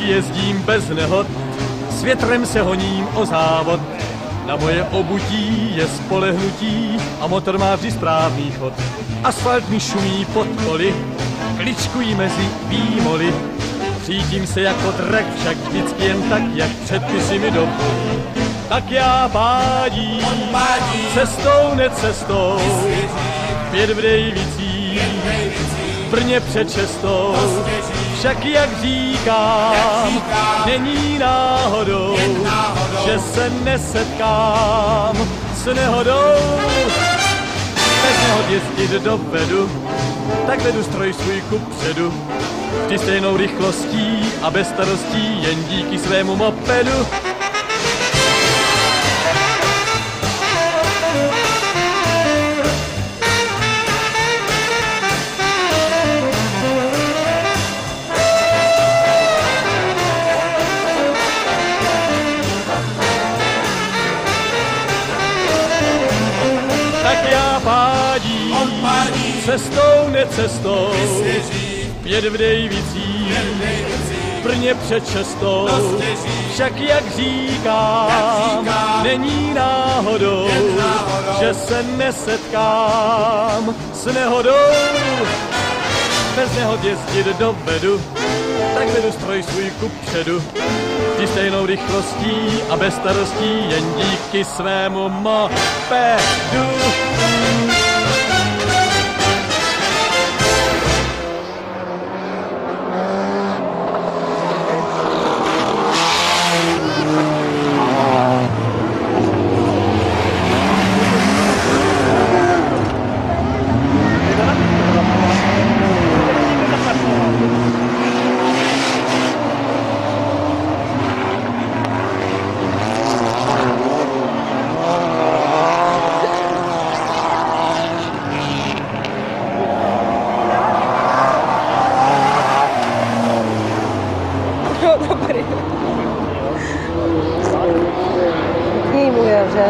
jezdím bez nehod, s větrem se honím o závod. Na moje obutí je spolehnutí a motor má vždy správný chod. Asfalt mi šumí pod koly, kličkují mezi výmoly. Přítím se jako drak, však vždycky jen tak, jak předpisy mi dovolí. Tak já pádím, cestou necestou, 5 v Dejvicích, v Brně před 6. Však jak říkám, není náhodou, že se nesetkám s nehodou. Bez nehod jezdit dovedu, tak vedu stroj svůj kupředu. Vždy stejnou rychlostí a bez starostí, jen díky svému mopedu. Tak já pádím, cestou necestou, 5 v Dejvicích, v Brně před 6. Však jak říkám, není náhodou, že se nesetkám s nehodou. Bez nehod jezdit dovedu, tak vedu stroj svůj kupředu. Vždy stejnou rychlostí a bez starostí, jen díky svému mopedu. Dobrý. K ní může, že?